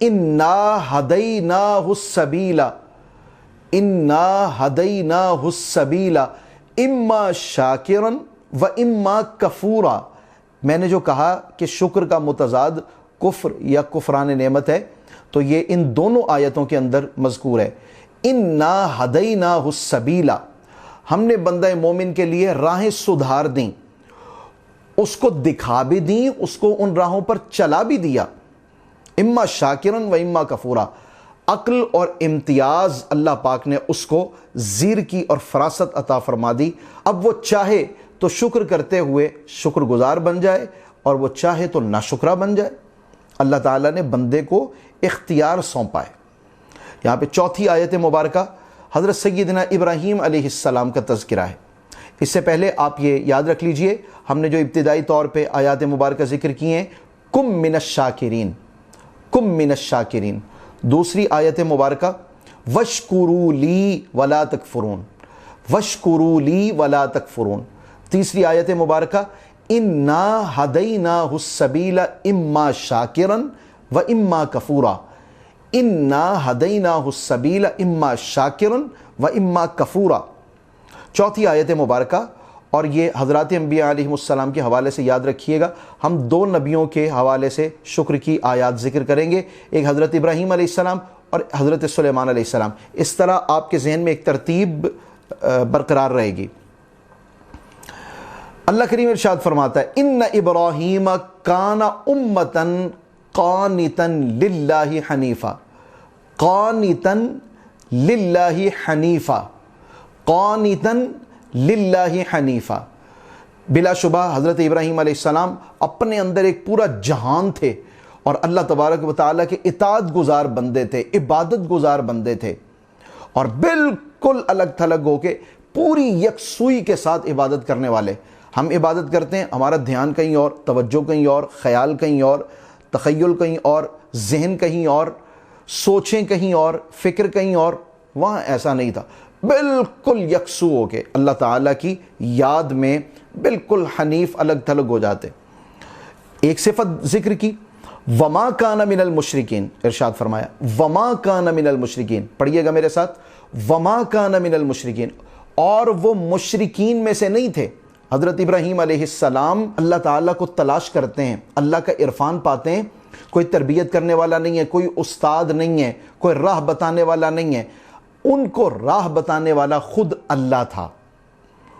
انا ہدیناہ السبیل، انا ہدیناہ السبیل اما شاکرا و اما کفورا۔ میں نے جو کہا کہ شکر کا متضاد کفر یا کفران نعمت ہے، تو یہ ان دونوں آیتوں کے اندر مذکور ہے۔ انا ہدیناہ السبیل، ہم نے بندہ مومن کے لیے راہیں سدھار دیں، اس کو دکھا بھی دیں، اس کو ان راہوں پر چلا بھی دیا۔ اما شاکرن و اما کفورا، عقل اور امتیاز اللہ پاک نے اس کو زیر کی اور فراست عطا فرما دی۔ اب وہ چاہے تو شکر کرتے ہوئے شکر گزار بن جائے، اور وہ چاہے تو ناشکرا بن جائے۔ اللہ تعالیٰ نے بندے کو اختیار سونپا ہے۔ یہاں پہ چوتھی آیت مبارکہ حضرت سیدنا ابراہیم علیہ السلام کا تذکرہ ہے۔ اس سے پہلے آپ یہ یاد رکھ لیجئے، ہم نے جو ابتدائی طور پہ آیات مبارکہ ذکر کی ہیں، کم من الشاکرین، کم من الشاکرین۔ دوسری آیت مبارکہ وشکروا لی ولا تکفرون، وشکروا لی ولا تکفرون۔ تیسری آیت مبارکہ انا ہدیناہ السبیل اما شاکرا و اما کفورا، انا ہدیناہ السبیل اما شاکرا و اما کفورا۔ چوتھی آیت مبارکہ، اور یہ حضرات انبیاء علیہ السلام کے حوالے سے یاد رکھیے گا، ہم دو نبیوں کے حوالے سے شکر کی آیات ذکر کریں گے، ایک حضرت ابراہیم علیہ السلام اور حضرت سلیمان علیہ السلام۔ اس طرح آپ کے ذہن میں ایک ترتیب برقرار رہے گی۔ اللہ کریم ارشاد فرماتا ہے ان ابراہیم کان امتا قانتا للہ حنیفا، قانتا للہ حنیفا، قانتا للہ حنیفا۔ بلا شبہ حضرت ابراہیم علیہ السلام اپنے اندر ایک پورا جہان تھے، اور اللہ تبارک و تعالیٰ کے اطاعت گزار بندے تھے، عبادت گزار بندے تھے، اور بالکل الگ تھلگ ہو کے پوری یکسوئی کے ساتھ عبادت کرنے والے۔ ہم عبادت کرتے ہیں، ہمارا دھیان کہیں اور، توجہ کہیں اور، خیال کہیں اور، تخیل کہیں اور، ذہن کہیں اور، سوچیں کہیں اور، فکر کہیں اور۔ وہاں ایسا نہیں تھا، بالکل یکسو ہو کے اللہ تعالیٰ کی یاد میں بالکل حنیف الگ تھلگ ہو جاتے۔ ایک صفت ذکر کی، وما کان من المشرکین، ارشاد فرمایا وما کان من المشرکین، پڑھیے گا میرے ساتھ، وما کان من المشرکین، اور وہ مشرکین میں سے نہیں تھے۔ حضرت ابراہیم علیہ السلام اللہ تعالیٰ کو تلاش کرتے ہیں، اللہ کا عرفان پاتے ہیں، کوئی تربیت کرنے والا نہیں ہے، کوئی استاد نہیں ہے، کوئی راہ بتانے والا نہیں ہے، ان کو راہ بتانے والا خود اللہ تھا،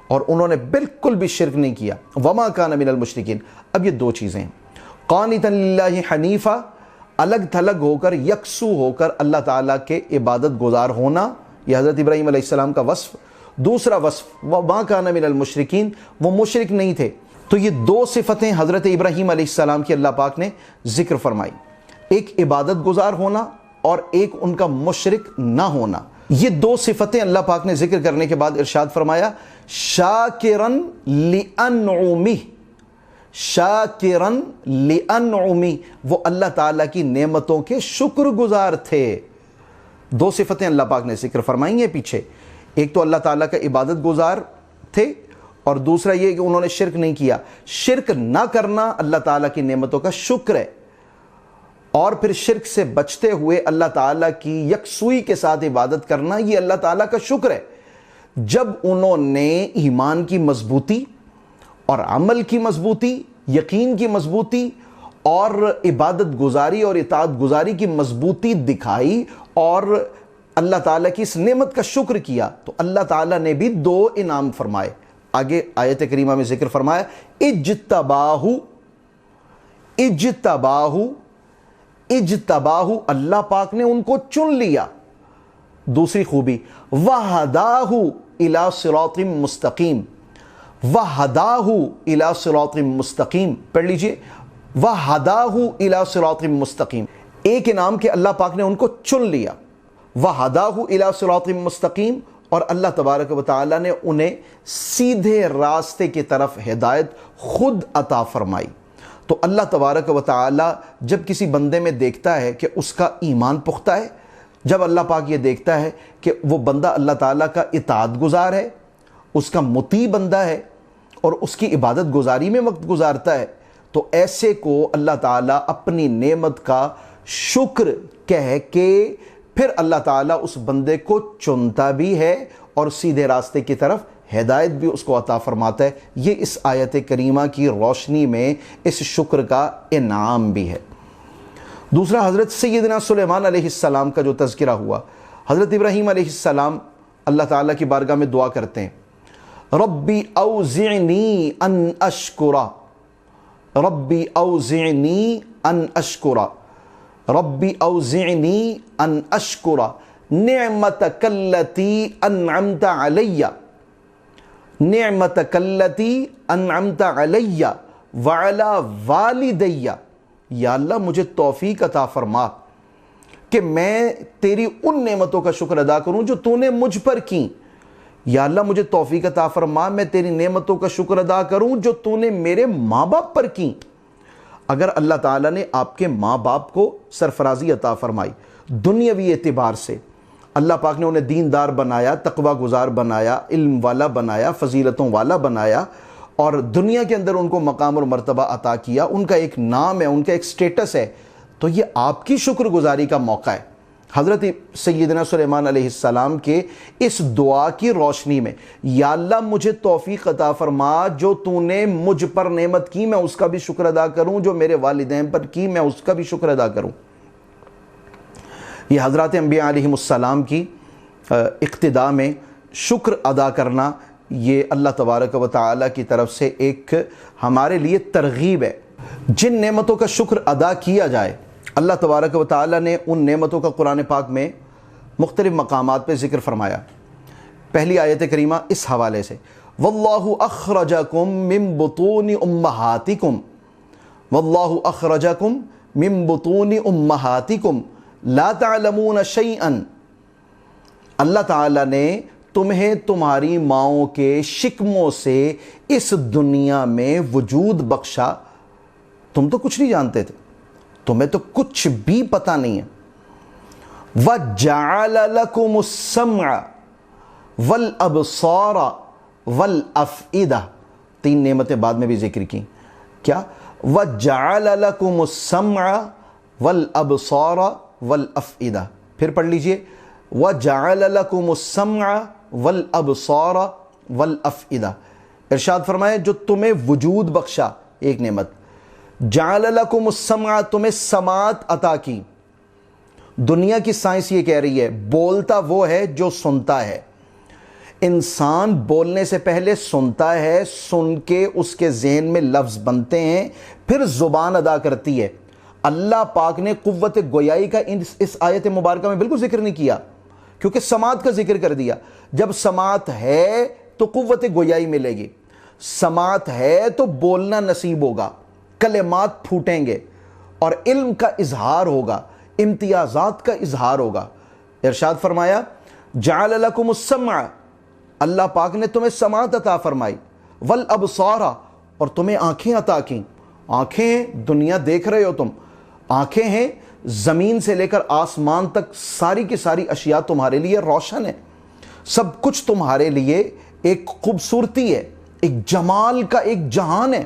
اور انہوں نے بالکل بھی شرک نہیں کیا۔ وما کان من المشرکین۔ اب یہ دو چیزیں ہیں، قانتا للہ حنیفا، الگ تھلگ ہو کر، یکسو ہو کر اللہ تعالیٰ کے عبادت گزار ہونا، یہ حضرت ابراہیم علیہ السلام کا وصف۔ دوسرا وصف وما کان من المشرکین، وہ مشرک نہیں تھے۔ تو یہ دو صفتیں حضرت ابراہیم علیہ السلام کی اللہ پاک نے ذکر فرمائی، ایک عبادت گزار ہونا اور ایک ان کا مشرک نہ ہونا۔ یہ دو صفتیں اللہ پاک نے ذکر کرنے کے بعد ارشاد فرمایا شاکرن لانعمہ، شاکرن لانعمہ، وہ اللہ تعالیٰ کی نعمتوں کے شکر گزار تھے۔ دو صفتیں اللہ پاک نے ذکر فرمائی ہیں پیچھے، ایک تو اللہ تعالیٰ کا عبادت گزار تھے، اور دوسرا یہ کہ انہوں نے شرک نہیں کیا۔ شرک نہ کرنا اللہ تعالیٰ کی نعمتوں کا شکر ہے، اور پھر شرک سے بچتے ہوئے اللہ تعالیٰ کی یکسوئی کے ساتھ عبادت کرنا، یہ اللہ تعالیٰ کا شکر ہے۔ جب انہوں نے ایمان کی مضبوطی اور عمل کی مضبوطی، یقین کی مضبوطی اور عبادت گزاری اور اطاعت گزاری کی مضبوطی دکھائی اور اللہ تعالیٰ کی اس نعمت کا شکر کیا، تو اللہ تعالیٰ نے بھی دو انعام فرمائے۔ آگے آیت کریمہ میں ذکر فرمایا اجتباہ، اجتباہ، اجتباہ، اللہ پاک نے ان کو چن لیا۔ دوسری خوبی وہداہ الی صراط مستقیم، وہداہ الی صراط مستقیم، پڑھ لیجئے وہداہ الی صراط مستقیم۔ ایک انعام کہ اللہ پاک نے ان کو چن لیا، وہداہ الی صراط مستقیم، اور اللہ تبارک و تعالیٰ نے انہیں سیدھے راستے کی طرف ہدایت خود عطا فرمائی۔ تو اللہ تبارک و تعالیٰ جب کسی بندے میں دیکھتا ہے کہ اس کا ایمان پختہ ہے، جب اللہ پاک یہ دیکھتا ہے کہ وہ بندہ اللہ تعالیٰ کا اطاعت گزار ہے، اس کا مطیع بندہ ہے، اور اس کی عبادت گزاری میں وقت گزارتا ہے، تو ایسے کو اللہ تعالیٰ اپنی نعمت کا شکر کہہ کے پھر اللہ تعالیٰ اس بندے کو چنتا بھی ہے اور سیدھے راستے کی طرف ہدایت بھی اس کو عطا فرماتا ہے۔ یہ اس آیت کریمہ کی روشنی میں اس شکر کا انعام بھی ہے۔ دوسرا، حضرت سیدنا سلیمان علیہ السلام کا جو تذکرہ ہوا، حضرت ابراہیم علیہ السلام اللہ تعالیٰ کی بارگاہ میں دعا کرتے ہیں، ربی اوزعنی ان اشکرا، ربی اوزعنی ان اشکرا، ربی اوزعنی ان اشکرا نعمتک التی انعمت علی، نعمتک التی انعمت علی وعلی والدی۔ یا اللہ مجھے توفیق عطا فرما کہ میں تیری ان نعمتوں کا شکر ادا کروں جو تو نے مجھ پر کی۔ یا اللہ مجھے توفیق عطا فرما میں تیری نعمتوں کا شکر ادا کروں جو تو نے میرے ماں باپ پر کی۔ اگر اللہ تعالیٰ نے آپ کے ماں باپ کو سرفرازی عطا فرمائی دنیاوی اعتبار سے، اللہ پاک نے انہیں دیندار بنایا، تقوی گزار بنایا، علم والا بنایا، فضیلتوں والا بنایا، اور دنیا کے اندر ان کو مقام اور مرتبہ عطا کیا، ان کا ایک نام ہے، ان کا ایک سٹیٹس ہے، تو یہ آپ کی شکر گزاری کا موقع ہے۔ حضرت سیدنا سلیمان علیہ السلام کے اس دعا کی روشنی میں، یا اللہ مجھے توفیق عطا فرما جو تو نے مجھ پر نعمت کی میں اس کا بھی شکر ادا کروں، جو میرے والدین پر کی میں اس کا بھی شکر ادا کروں۔ یہ حضرات انبیاء علیہ السلام کی اقتداء میں شکر ادا کرنا، یہ اللہ تبارک و تعالیٰ کی طرف سے ایک ہمارے لیے ترغیب ہے۔ جن نعمتوں کا شکر ادا کیا جائے، اللہ تبارک و تعالیٰ نے ان نعمتوں کا قرآن پاک میں مختلف مقامات پہ ذکر فرمایا۔ پہلی آیت کریمہ اس حوالے سے، وَاللَّهُ أَخْرَجَكُم مِّن بُطُونِ أُمَّهَاتِكُمْ، وَاللَّهُ أَخْرَجَكُم مِّن بُطُونِ أُمَّهَاتِكُمْ لَا تَعْلَمُونَ شَيْئًا۔ اللہ تعالیٰ نے تمہیں تمہاری ماؤں کے شکموں سے اس دنیا میں وجود بخشا، تم تو کچھ نہیں جانتے تھے، تمہیں تو کچھ بھی پتہ نہیں ہے۔ وَجَعَلَ لَكُمُ السَّمْعَ وَالْأَبْصَارَ وَالْأَفْئِدَةَ، تین نعمتیں بعد میں بھی ذکر کی، کیا؟ وَجَعَلَ لَكُمُ السَّمْعَ وَالْأَبْصَارَ وَالْأَفْئِدَةَ، پھر پڑھ لیجئے، وَجَعَلَ لَكُمُ السَّمْعَ وَالْأَبْصَارَ وَالْأَفْئِدَةَ، ارشاد فرمائے جو تمہیں وجود بخشا، ایک نعمت، جعل لکم السمع، تمہیں سماعت عطا کی۔ دنیا کی سائنس یہ کہہ رہی ہے بولتا وہ ہے جو سنتا ہے، انسان بولنے سے پہلے سنتا ہے، سن کے اس کے ذہن میں لفظ بنتے ہیں، پھر زبان ادا کرتی ہے۔ اللہ پاک نے قوت گویائی کا اس آیت مبارکہ میں بالکل ذکر نہیں کیا، کیونکہ سماعت کا ذکر کر دیا۔ جب سماعت ہے تو قوت گویائی ملے گی، سماعت ہے تو بولنا نصیب ہوگا، کلمات پھوٹیں گے اور علم کا اظہار ہوگا، امتیازات کا اظہار ہوگا۔ ارشاد فرمایا جعل لکم السمع، اللہ پاک نے تمہیں سماعت عطا فرمائی، والابصار، اور تمہیں آنکھیں عطا کی۔ آنکھیں دنیا دیکھ رہے ہو تم، آنکھیں ہیں زمین سے لے کر آسمان تک ساری کی ساری اشیاء تمہارے لیے روشن ہے، سب کچھ تمہارے لیے ایک خوبصورتی ہے، ایک جمال کا ایک جہان ہے۔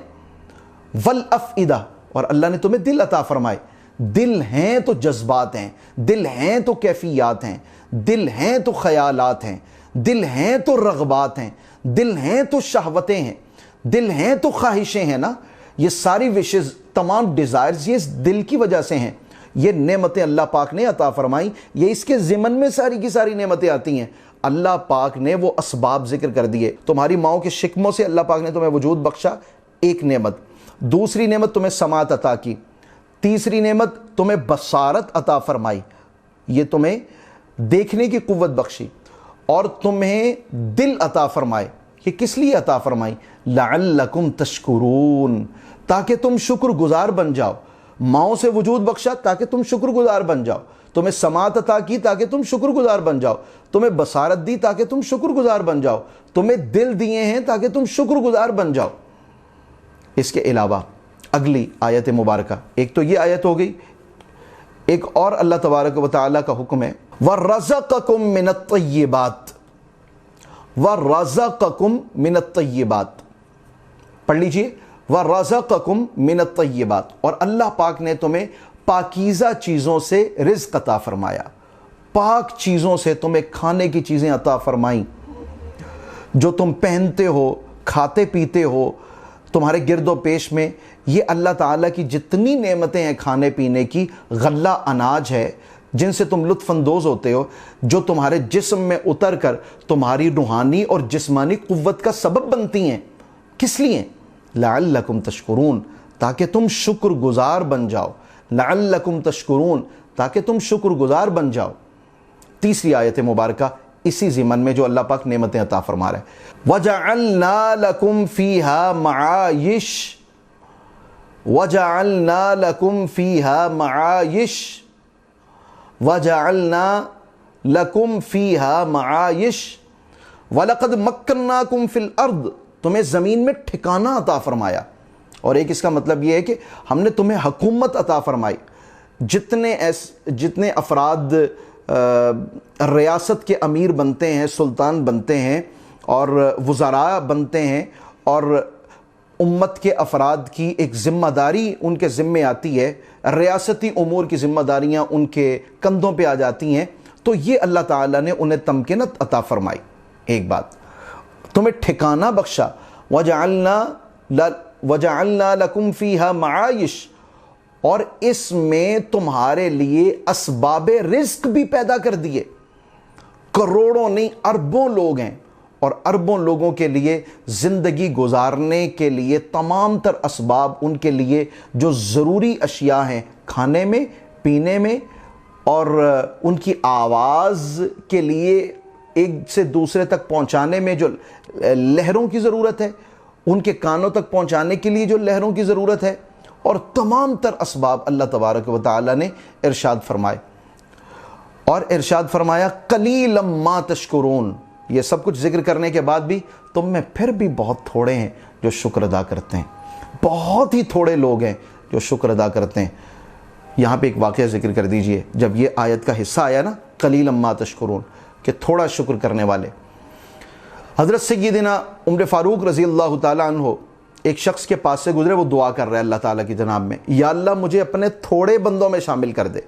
والافئدہ، اور اللہ نے تمہیں دل عطا فرمائے۔ دل ہیں تو جذبات ہیں، دل ہیں تو کیفیات ہیں، دل ہیں تو خیالات ہیں، دل ہیں تو رغبات ہیں، دل ہیں تو شہوتیں ہیں، دل ہیں تو خواہشیں ہیں نا۔ یہ ساری وشز، تمام ڈیزائرز، یہ اس دل کی وجہ سے ہیں۔ یہ نعمتیں اللہ پاک نے عطا فرمائی، یہ اس کے ضمن میں ساری کی ساری نعمتیں آتی ہیں۔ اللہ پاک نے وہ اسباب ذکر کر دیے۔ تمہاری ماؤں کے شکموں سے اللہ پاک نے تمہیں وجود بخشا، ایک نعمت۔ دوسری نعمت تمہیں سماعت عطا کی۔ تیسری نعمت تمہیں بصارت عطا فرمائی، یہ تمہیں دیکھنے کی قوت بخشی۔ اور تمہیں دل عطا فرمائے، یہ کس لیے عطا فرمائی؟ لعلکم تشکرون، تاکہ تم شکر گزار بن جاؤ۔ ماؤں سے وجود بخشا تاکہ تم شکر گزار بن جاؤ، تمہیں سماعت عطا کی تاکہ تم شکر گزار بن جاؤ، تمہیں بصارت دی تاکہ تم شکر گزار بن جاؤ، تمہیں دل دیے ہیں تاکہ تم شکر گزار بن جاؤ۔ اس کے علاوہ اگلی آیت مبارکہ، ایک تو یہ آیت ہو گئی، ایک اور اللہ تبارک و تعالیٰ کا حکم ہے وَرَزَقَكُم مِّنَ الطَّيِّبَاتِ، وَرَزَقَكُم مِّنَ الطَّيِّبَاتِ، پڑھ لیجئے وَرَزَقَكُم مِّنَ الطَّيِّبَاتِ، اور اللہ پاک نے تمہیں پاکیزہ چیزوں سے رزق عطا فرمایا، پاک چیزوں سے تمہیں کھانے کی چیزیں عطا فرمائیں، جو تم پہنتے ہو، کھاتے پیتے ہو، تمہارے گرد و پیش میں یہ اللہ تعالیٰ کی جتنی نعمتیں ہیں کھانے پینے کی، غلہ اناج ہے جن سے تم لطف اندوز ہوتے ہو، جو تمہارے جسم میں اتر کر تمہاری روحانی اور جسمانی قوت کا سبب بنتی ہیں۔ کس لیے؟ لعلکم تشکرون، تاکہ تم شکر گزار بن جاؤ، لعلکم تشکرون، تاکہ تم شکر گزار بن جاؤ۔ تیسری آیت مبارکہ اسی ضمن میں جو اللہ پاک نعمتیں عطا فرما رہا ہے، وَجَعَلْنَا لَكُمْ فِيهَا مَعَائِشَ، وَجَعَلْنَا لَكُمْ فِيهَا مَعَائِشَ، وَجَعَلْنَا لَكُمْ فِيهَا مَعَائِشَ وَلَقَدْ مَكَّنَّاكُمْ فِي الْأَرْضِ، تمہیں زمین میں ٹھکانہ عطا فرمایا۔ اور ایک اس کا مطلب یہ ہے کہ ہم نے تمہیں حکومت عطا فرمائی۔ جتنے افراد ریاست کے امیر بنتے ہیں، سلطان بنتے ہیں اور وزراء بنتے ہیں، اور امت کے افراد کی ایک ذمہ داری ان کے ذمے آتی ہے، ریاستی امور کی ذمہ داریاں ان کے کندھوں پہ آ جاتی ہیں، تو یہ اللہ تعالیٰ نے انہیں تمکنت عطا فرمائی۔ ایک بات، تمہیں ٹھکانہ بخشا، وَجَعَلْنَا لَكُمْ فِيهَا مَعَائِشَ، اور اس میں تمہارے لیے اسباب رزق بھی پیدا کر دیے۔ کروڑوں نہیں، اربوں لوگ ہیں، اور اربوں لوگوں کے لیے زندگی گزارنے کے لیے تمام تر اسباب، ان کے لیے جو ضروری اشیاء ہیں کھانے میں، پینے میں، اور ان کی آواز کے لیے ایک سے دوسرے تک پہنچانے میں جو لہروں کی ضرورت ہے، ان کے کانوں تک پہنچانے کے لیے جو لہروں کی ضرورت ہے، اور تمام تر اسباب اللہ تبارک و تعالی نے ارشاد فرمائے۔ اور ارشاد فرمایا قلیلا ما تشکرون، یہ سب کچھ ذکر کرنے کے بعد بھی تم میں پھر بھی بہت تھوڑے ہیں جو شکر ادا کرتے ہیں، بہت ہی تھوڑے لوگ ہیں جو شکر ادا کرتے ہیں۔ یہاں پہ ایک واقعہ ذکر کر دیجئے، جب یہ آیت کا حصہ آیا نا قلیلا ما تشکرون، کہ تھوڑا شکر کرنے والے، حضرت سیدنا عمر فاروق رضی اللہ تعالیٰ عنہ ایک شخص کے پاس سے گزرے، وہ دعا کر رہے اللہ تعالیٰ کی جناب میں، یا اللہ مجھے اپنے تھوڑے بندوں میں شامل کر دے،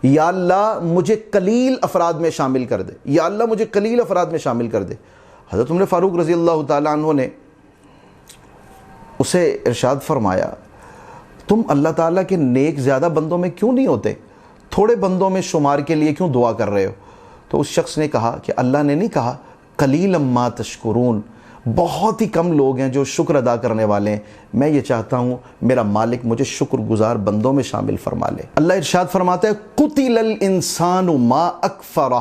یا اللہ مجھے قلیل افراد میں شامل کر دے، یا اللہ مجھے قلیل افراد میں شامل کر دے۔ حضرت عمر فاروق رضی اللہ تعالیٰ عنہ نے اسے ارشاد فرمایا، تم اللہ تعالیٰ کے نیک زیادہ بندوں میں کیوں نہیں ہوتے، تھوڑے بندوں میں شمار کے لیے کیوں دعا کر رہے ہو؟ تو اس شخص نے کہا کہ اللہ نے نہیں کہا قلیلا ما تشکرون، بہت ہی کم لوگ ہیں جو شکر ادا کرنے والے ہیں، میں یہ چاہتا ہوں میرا مالک مجھے شکر گزار بندوں میں شامل فرما لے۔ اللہ ارشاد فرماتا ہے قتل الانسان ما اکفرہ،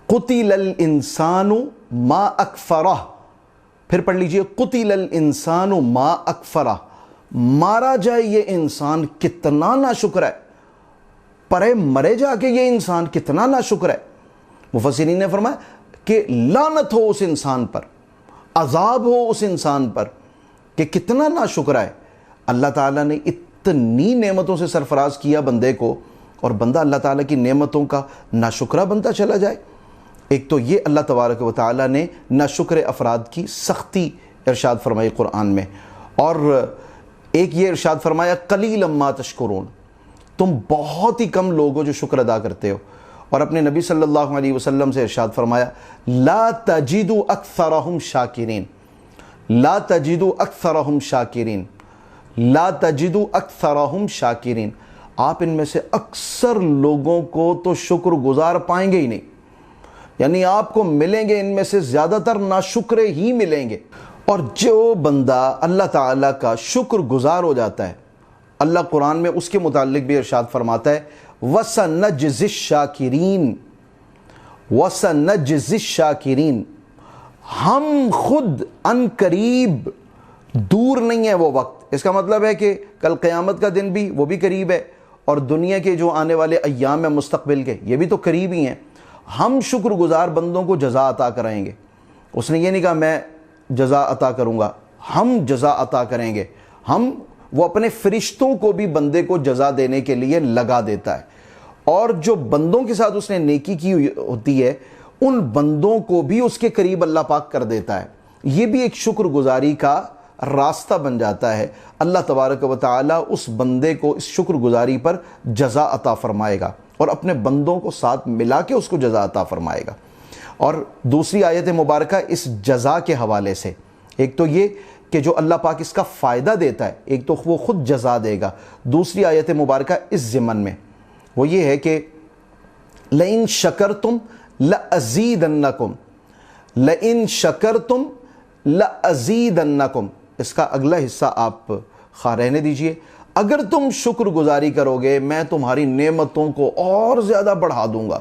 قتل الانسان ما اکفرہ، پھر پڑھ لیجئے قتل الانسان ما اکفرہ، مارا جائے یہ انسان کتنا ناشکر ہے، پرے مرے جا کے یہ انسان کتنا ناشکر ہے۔ مفسرین نے فرمایا کہ لعنت ہو اس انسان پر، عذاب ہو اس انسان پر کہ کتنا ناشکر ہے۔ اللہ تعالیٰ نے اتنی نعمتوں سے سرفراز کیا بندے کو، اور بندہ اللہ تعالیٰ کی نعمتوں کا ناشکرہ بنتا چلا جائے۔ ایک تو یہ اللہ تبارک و تعالیٰ نے ناشکر افراد کی سختی ارشاد فرمائی قرآن میں، اور ایک یہ ارشاد فرمایا قلیلا ما تشکرون، تم بہت ہی کم لوگ ہو جو شکر ادا کرتے ہو۔ اور اپنے نبی صلی اللہ علیہ وسلم سے ارشاد فرمایا لا تجدوا اکثرهم شاکرین، لا تجدوا اکثرهم شاکرین، لا تجدوا اکثرهم شاکرین، آپ ان میں سے اکثر لوگوں کو تو شکر گزار پائیں گے ہی نہیں، یعنی آپ کو ملیں گے ان میں سے زیادہ تر ناشکرے ہی ملیں گے۔ اور جو بندہ اللہ تعالیٰ کا شکر گزار ہو جاتا ہے، اللہ قرآن میں اس کے متعلق بھی ارشاد فرماتا ہے وَسَنَجْزِي الشَّاكِرِينَ، وَسَنَجْزِي الشَّاكِرِينَ، ہم خود ان قریب، دور نہیں ہے وہ وقت۔ اس کا مطلب ہے کہ کل قیامت کا دن بھی وہ بھی قریب ہے، اور دنیا کے جو آنے والے ایام ہیں مستقبل کے یہ بھی تو قریب ہی ہیں۔ ہم شکر گزار بندوں کو جزا عطا کرائیں گے۔ اس نے یہ نہیں کہا میں جزا عطا کروں گا، ہم جزا عطا کریں گے۔ وہ اپنے فرشتوں کو بھی بندے کو جزا دینے کے لیے لگا دیتا ہے، اور جو بندوں کے ساتھ اس نے نیکی کی ہوتی ہے ان بندوں کو بھی اس کے قریب اللہ پاک کر دیتا ہے۔ یہ بھی ایک شکر گزاری کا راستہ بن جاتا ہے، اللہ تبارک و تعالی اس بندے کو اس شکر گزاری پر جزا عطا فرمائے گا اور اپنے بندوں کو ساتھ ملا کے اس کو جزا عطا فرمائے گا۔ اور دوسری آیت مبارکہ اس جزا کے حوالے سے، ایک تو یہ کہ جو اللہ پاک اس کا فائدہ دیتا ہے، ایک تو وہ خود جزا دے گا، دوسری آیت مبارکہ اس ضمن میں وہ یہ ہے کہ لَإِن شَكَرْتُمْ لَأَزِيدَنَّكُمْ، لَإِن شَكَرْتُمْ لَأَزِيدَنَّكُمْ، اس کا اگلا حصہ آپ خواہ رہنے دیجئے، اگر تم شکر گزاری کرو گے میں تمہاری نعمتوں کو اور زیادہ بڑھا دوں گا۔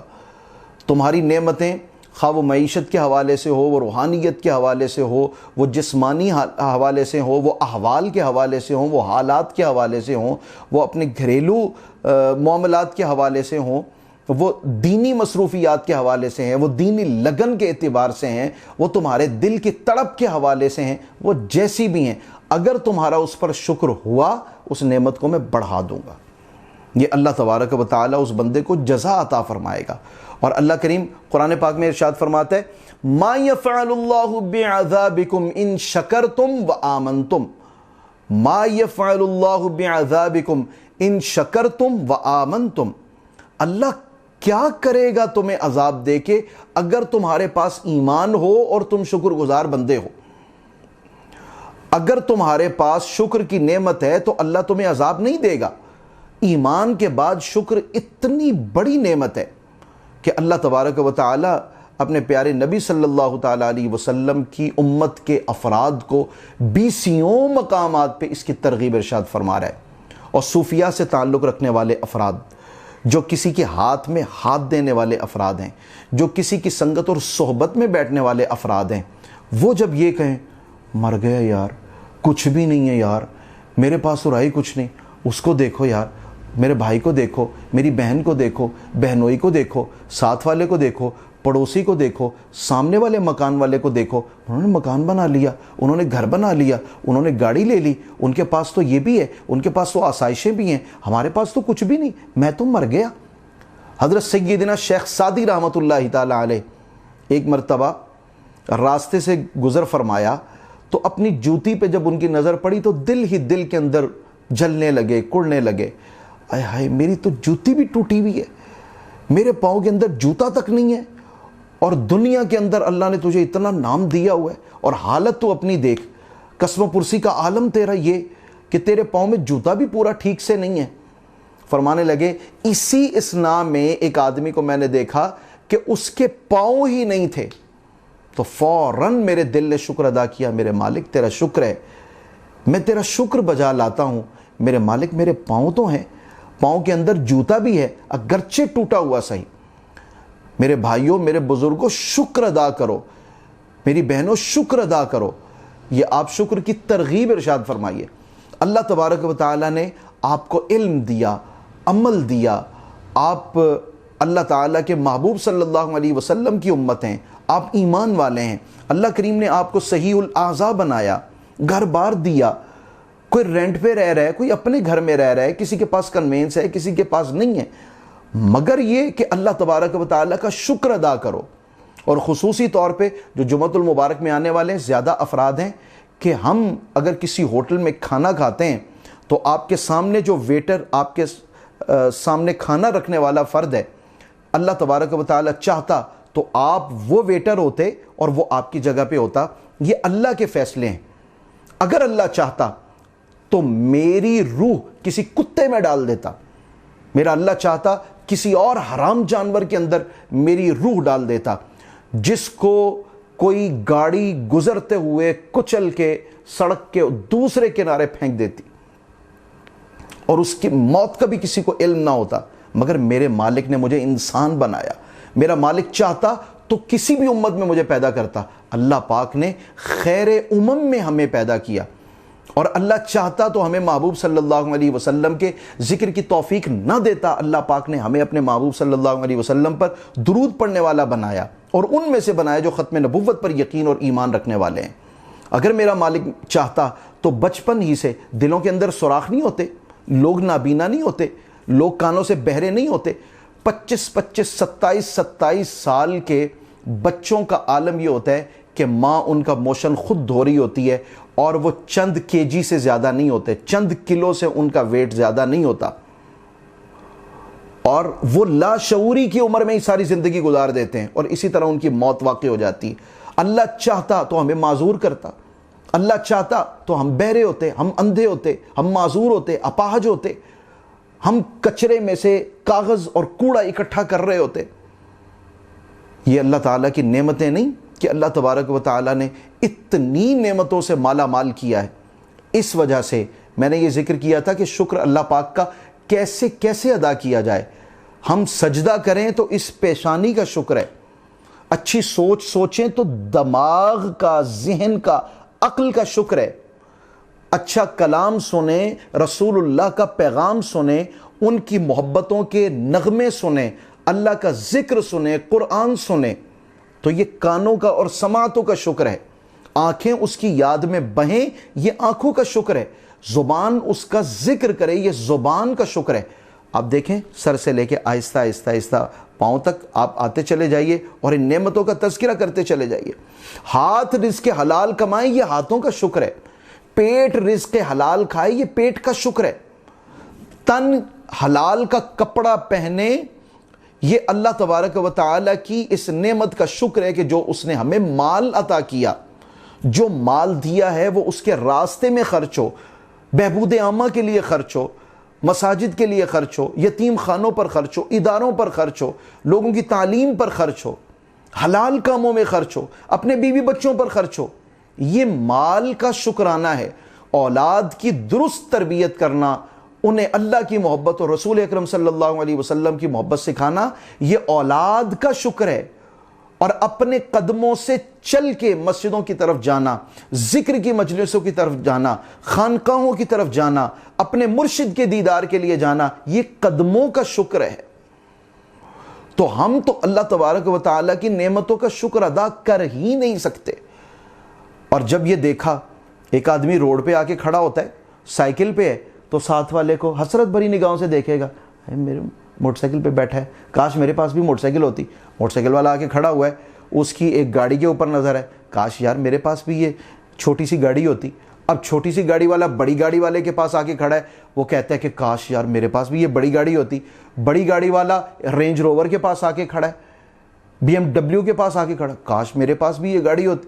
تمہاری نعمتیں خواہ وہ معیشت کے حوالے سے ہو، وہ روحانیت کے حوالے سے ہو، وہ جسمانی حوالے سے ہو، وہ احوال کے حوالے سے ہوں، وہ حالات کے حوالے سے ہوں، وہ اپنے گھریلو معاملات کے حوالے سے ہوں، وہ دینی مصروفیات کے حوالے سے ہیں، وہ دینی لگن کے اعتبار سے ہیں، وہ تمہارے دل کی تڑپ کے حوالے سے ہیں، وہ جیسی بھی ہیں، اگر تمہارا اس پر شکر ہوا اس نعمت کو میں بڑھا دوں گا۔ یہ اللہ تبارک و تعالیٰ اس بندے کو جزا عطا فرمائے گا۔ اور اللہ کریم قرآن پاک میں ارشاد فرماتا ہے ما يفعل اللہ بعذابکم ان شکرتم وآمنتم، ما يفعل اللہ بعذابکم ان شکرتم وآمنتم، اللہ کیا کرے گا تمہیں عذاب دے کے اگر تمہارے پاس ایمان ہو اور تم شکر گزار بندے ہو۔ اگر تمہارے پاس شکر کی نعمت ہے تو اللہ تمہیں عذاب نہیں دے گا۔ ایمان کے بعد شکر اتنی بڑی نعمت ہے کہ اللہ تبارک و تعالی اپنے پیارے نبی صلی اللہ تعالیٰ علیہ وسلم کی امت کے افراد کو بیسیوں مقامات پہ اس کی ترغیب ارشاد فرما رہا ہے۔ اور صوفیہ سے تعلق رکھنے والے افراد، جو کسی کے ہاتھ میں ہاتھ دینے والے افراد ہیں، جو کسی کی سنگت اور صحبت میں بیٹھنے والے افراد ہیں، وہ جب یہ کہیں مر گیا یار، کچھ بھی نہیں ہے یار، میرے پاس تو رہا ہی کچھ نہیں، اس کو دیکھو یار، میرے بھائی کو دیکھو، میری بہن کو دیکھو، بہنوئی کو دیکھو، ساتھ والے کو دیکھو، پڑوسی کو دیکھو، سامنے والے مکان والے کو دیکھو، انہوں نے مکان بنا لیا، انہوں نے گھر بنا لیا، انہوں نے گاڑی لے لی، ان کے پاس تو یہ بھی ہے، ان کے پاس تو آسائشیں بھی ہیں، ہمارے پاس تو کچھ بھی نہیں، میں تو مر گیا۔ حضرت سیدنا شیخ سعدی رحمۃ اللہ تعالی علیہ ایک مرتبہ راستے سے گزر فرمایا تو اپنی جوتی پہ جب ان کی نظر پڑی تو دل ہی دل کے اندر جلنے لگے، کڑنے لگے، اے ہائے میری تو جوتی بھی ٹوٹی ہوئی ہے، میرے پاؤں کے اندر جوتا تک نہیں ہے، اور دنیا کے اندر اللہ نے تجھے اتنا نام دیا ہوا ہے اور حالت تو اپنی دیکھ، قسم و پرسی کا عالم تیرا یہ کہ تیرے پاؤں میں جوتا بھی پورا ٹھیک سے نہیں ہے۔ فرمانے لگے اسی اسنا میں ایک آدمی کو میں نے دیکھا کہ اس کے پاؤں ہی نہیں تھے، تو فوراً میرے دل نے شکر ادا کیا، میرے مالک تیرا شکر ہے، میں تیرا شکر بجا لاتا ہوں، میرے مالک میرے پاؤں تو ہیں، پاؤں کے اندر جوتا بھی ہے اگرچہ ٹوٹا ہوا صحیح۔ میرے بھائیوں، میرے بزرگوں، شکر ادا کرو، میری بہنوں شکر ادا کرو۔ یہ آپ شکر کی ترغیب ارشاد فرمائیے۔ اللہ تبارک و تعالیٰ نے آپ کو علم دیا، عمل دیا، آپ اللہ تعالیٰ کے محبوب صلی اللہ علیہ وسلم کی امت ہیں، آپ ایمان والے ہیں، اللہ کریم نے آپ کو صحیح الاعضاء بنایا، گھر بار دیا، کوئی رینٹ پہ رہ رہا ہے، کوئی اپنے گھر میں رہ رہا ہے، کسی کے پاس کنوینس ہے، کسی کے پاس نہیں ہے، مگر یہ کہ اللہ تبارک و تعالیٰ کا شکر ادا کرو۔ اور خصوصی طور پہ جو جمعۃ المبارک میں آنے والے زیادہ افراد ہیں کہ ہم اگر کسی ہوٹل میں کھانا کھاتے ہیں تو آپ کے سامنے جو ویٹر، آپ کے سامنے کھانا رکھنے والا فرد ہے، اللہ تبارک و تعالیٰ چاہتا تو آپ وہ ویٹر ہوتے اور وہ آپ کی جگہ پہ ہوتا۔ یہ اللہ کے فیصلے ہیں۔ اگر اللہ چاہتا تو میری روح کسی کتے میں ڈال دیتا، میرا اللہ چاہتا کسی اور حرام جانور کے اندر میری روح ڈال دیتا، جس کو کوئی گاڑی گزرتے ہوئے کچل کے سڑک کے دوسرے کنارے پھینک دیتی اور اس کی موت کا بھی کسی کو علم نہ ہوتا، مگر میرے مالک نے مجھے انسان بنایا۔ میرا مالک چاہتا تو کسی بھی امت میں مجھے پیدا کرتا۔ اللہ پاک نے خیر امم میں ہمیں پیدا کیا، اور اللہ چاہتا تو ہمیں محبوب صلی اللہ علیہ وسلم کے ذکر کی توفیق نہ دیتا۔ اللہ پاک نے ہمیں اپنے محبوب صلی اللہ علیہ وسلم پر درود پڑھنے والا بنایا، اور ان میں سے بنایا جو ختم نبوت پر یقین اور ایمان رکھنے والے ہیں۔ اگر میرا مالک چاہتا تو بچپن ہی سے دلوں کے اندر سوراخ نہیں ہوتے، لوگ نابینا نہیں ہوتے، لوگ کانوں سے بہرے نہیں ہوتے۔ 27 سال کے بچوں کا عالم یہ ہوتا ہے کہ ماں ان کا موشن خود دھو رہی ہوتی ہے اور وہ چند کے جی سے زیادہ نہیں ہوتے، چند کلو سے ان کا ویٹ زیادہ نہیں ہوتا، اور وہ لاشعوری کی عمر میں ہی ساری زندگی گزار دیتے ہیں، اور اسی طرح ان کی موت واقع ہو جاتی ہے۔ اللہ چاہتا تو ہمیں معذور کرتا، اللہ چاہتا تو ہم بہرے ہوتے، ہم اندھے ہوتے، ہم معذور ہوتے، اپاہج ہوتے، ہم کچرے میں سے کاغذ اور کوڑا اکٹھا کر رہے ہوتے۔ یہ اللہ تعالیٰ کی نعمتیں نہیں کہ اللہ تبارک و تعالیٰ نے اتنی نعمتوں سے مالا مال کیا ہے۔ اس وجہ سے میں نے یہ ذکر کیا تھا کہ شکر اللہ پاک کا کیسے کیسے ادا کیا جائے۔ ہم سجدہ کریں تو اس پیشانی کا شکر ہے، اچھی سوچ سوچیں تو دماغ کا، ذہن کا، عقل کا شکر ہے، اچھا کلام سنیں، رسول اللہ کا پیغام سنیں، ان کی محبتوں کے نغمے سنیں، اللہ کا ذکر سنیں، قرآن سنیں، تو یہ کانوں کا اور سماعتوں کا شکر ہے۔ آنکھیں اس کی یاد میں بہیں، یہ آنکھوں کا شکر ہے۔ زبان اس کا ذکر کرے، یہ زبان کا شکر ہے۔ آپ دیکھیں سر سے لے کے آہستہ آہستہ آہستہ پاؤں تک آپ آتے چلے جائیے اور ان نعمتوں کا تذکرہ کرتے چلے جائیے۔ ہاتھ رزق حلال کمائیں، یہ ہاتھوں کا شکر ہے۔ پیٹ رزق حلال کھائے، یہ پیٹ کا شکر ہے۔ تن حلال کا کپڑا پہنے، یہ اللہ تبارک و تعالیٰ کی اس نعمت کا شکر ہے کہ جو اس نے ہمیں مال عطا کیا، جو مال دیا ہے وہ اس کے راستے میں خرچ ہو، بہبود عامہ کے لیے خرچ ہو، مساجد کے لیے خرچ ہو، یتیم خانوں پر خرچ ہو، اداروں پر خرچ ہو، لوگوں کی تعلیم پر خرچ ہو، حلال کاموں میں خرچ ہو، اپنے بیوی بچوں پر خرچ ہو۔ یہ مال کا شکرانہ ہے۔ اولاد کی درست تربیت کرنا، انہیں اللہ کی محبت اور رسول اکرم صلی اللہ علیہ وسلم کی محبت سکھانا، یہ اولاد کا شکر ہے۔ اور اپنے قدموں سے چل کے مسجدوں کی طرف جانا، ذکر کی مجلسوں کی طرف جانا، خانقاہوں کی طرف جانا، اپنے مرشد کے دیدار کے لیے جانا، یہ قدموں کا شکر ہے۔ تو ہم تو اللہ تبارک و تعالیٰ کی نعمتوں کا شکر ادا کر ہی نہیں سکتے۔ اور جب یہ دیکھا، ایک آدمی روڈ پہ آ کے کھڑا ہوتا ہے، سائیکل پہ ہے، تو ساتھ والے کو حسرت بھری نگاہوں سے دیکھے گا، میرے موٹر سائیکل پہ بیٹھا ہے، کاش میرے پاس بھی موٹر سائیکل ہوتی۔ موٹر سائیکل والا آ کے کھڑا ہوا ہے، اس کی ایک گاڑی کے اوپر نظر ہے، کاش یار میرے پاس بھی یہ چھوٹی سی گاڑی ہوتی۔ اب چھوٹی سی گاڑی والا بڑی گاڑی والے کے پاس آ کے کھڑا ہے، وہ کہتا ہے کہ کاش یار میرے پاس بھی یہ بڑی گاڑی ہوتی۔ بڑی گاڑی والا رینج روور کے پاس آ کے کھڑا ہے، بی ایم ڈبلیو کے پاس آ کے کھڑا، کاش میرے پاس بھی یہ گاڑی ہوتی۔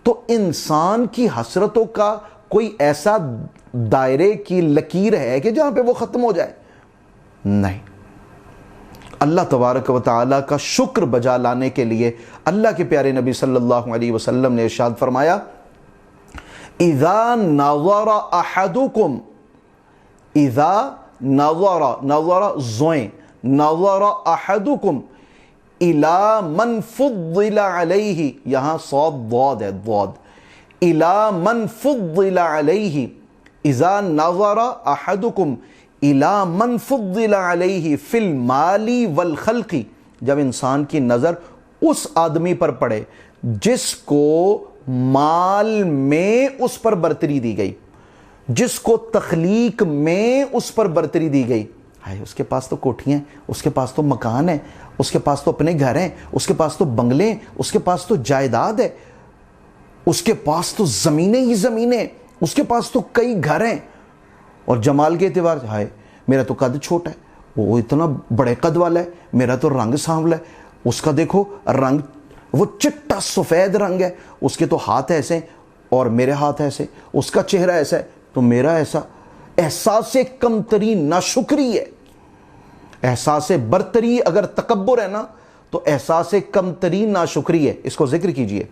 تو انسان کی حسرتوں کا کوئی ایسا دائرے کی لکیر ہے کہ جہاں پہ وہ ختم ہو جائے؟ نہیں۔ اللہ تبارک و تعالیٰ کا شکر بجا لانے کے لیے اللہ کے پیارے نبی صلی اللہ علیہ وسلم نے ارشاد فرمایا، اذا نظر احدکم، اذا نظر زوئیں، نظر احدکم الی من فضل علیہ، یہاں صاد ضاد ہے، ضاد، الی من فضل علیہ، اذا نظر احدکم الی من فضل علیہ فی المال والخلق، جب انسان کی نظر اس آدمی پر پڑے جس کو مال میں اس پر برتری دی گئی، جس کو تخلیق میں اس پر برتری دی گئی، اس کے پاس تو کوٹھیاں ہیں، اس کے پاس تو مکان ہے، اس کے پاس تو اپنے گھر ہیں، اس کے پاس تو بنگلے ہیں، اس کے پاس تو جائیداد ہے، اس کے پاس تو زمینیں ہی زمینیں، اس کے پاس تو کئی گھر ہیں، اور جمال کے اعتبار سے میرا تو قد چھوٹا ہے، وہ اتنا بڑے قد والا ہے، میرا تو رنگ سانولا ہے، اس کا دیکھو رنگ، وہ چٹا سفید رنگ ہے، اس کے تو ہاتھ ایسے اور میرے ہاتھ ایسے، اس کا چہرہ ایسا ہے تو میرا ایسا۔ احساس کمتری ناشکری ہے۔ احساس برتری اگر تکبر ہے نا تو احساس کمتری ناشکری ہے، اس کو ذکر کیجئے۔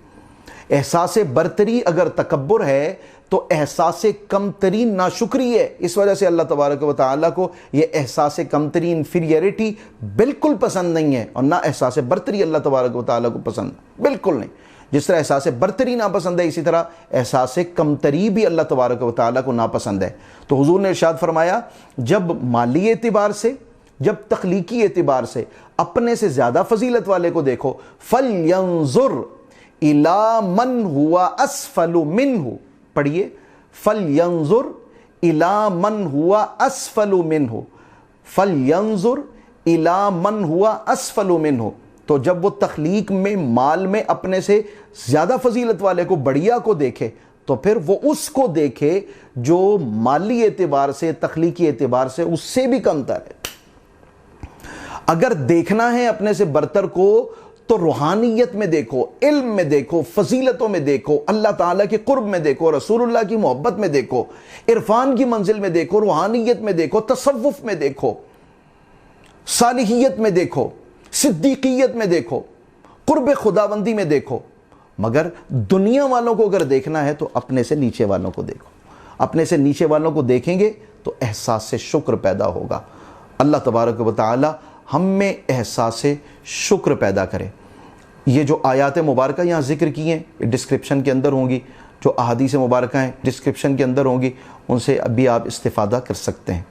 احساس برتری اگر تکبر ہے تو احساس کمتری ناشکری ہے۔ اس وجہ سے اللہ تبارک و تعالیٰ کو یہ احساس کمتری انفیریئرٹی بالکل پسند نہیں ہے، اور نہ احساس برتری اللہ تبارک و تعالیٰ کو پسند، بالکل نہیں۔ جس طرح احساس برتری ناپسند ہے، اسی طرح احساس کمتری بھی اللہ تبارک و تعالیٰ کو ناپسند ہے۔ تو حضور نے ارشاد فرمایا، جب مالی اعتبار سے، جب تخلیقی اعتبار سے اپنے سے زیادہ فضیلت والے کو دیکھو، فَلْيَنظُرْ إِلَى مَنْ هُوَ أَسْفَلُ مِنْهُ، پڑھئے، فَلْيَنظُرْ إِلَى مَنْ هُوَ أَسْفَلُ مِنْهُ، فَلْيَنظُرْ إِلَى مَنْ هُوَ أَسْفَلُ مِنْهُ۔ تو جب وہ تخلیق میں، مال میں اپنے سے زیادہ فضیلت والے کو، بڑھیا کو دیکھے تو پھر وہ اس کو دیکھے جو مالی اعتبار سے، تخلیقی اعتبار سے اس سے بھی کم تر ہے۔ اگر دیکھنا ہے اپنے سے برتر کو تو روحانیت میں دیکھو، علم میں دیکھو، فضیلتوں میں دیکھو، اللہ تعالیٰ کے قرب میں دیکھو، رسول اللہ کی محبت میں دیکھو، عرفان کی منزل میں دیکھو، روحانیت میں دیکھو، تصوف میں دیکھو، صالحیت میں دیکھو، صدیقیت میں دیکھو، قرب خداوندی میں دیکھو۔ مگر دنیا والوں کو اگر دیکھنا ہے تو اپنے سے نیچے والوں کو دیکھو۔ اپنے سے نیچے والوں کو دیکھیں گے تو احساس سے شکر پیدا ہوگا۔ اللہ تبارک و تعالی ہم میں احساس شکر پیدا کرے۔ یہ جو آیات مبارکہ یہاں ذکر کی ہیں ڈسکرپشن کے اندر ہوں گی، جو احادیث مبارکہ ہیں ڈسکرپشن کے اندر ہوں گی، ان سے ابھی آپ استفادہ کر سکتے ہیں۔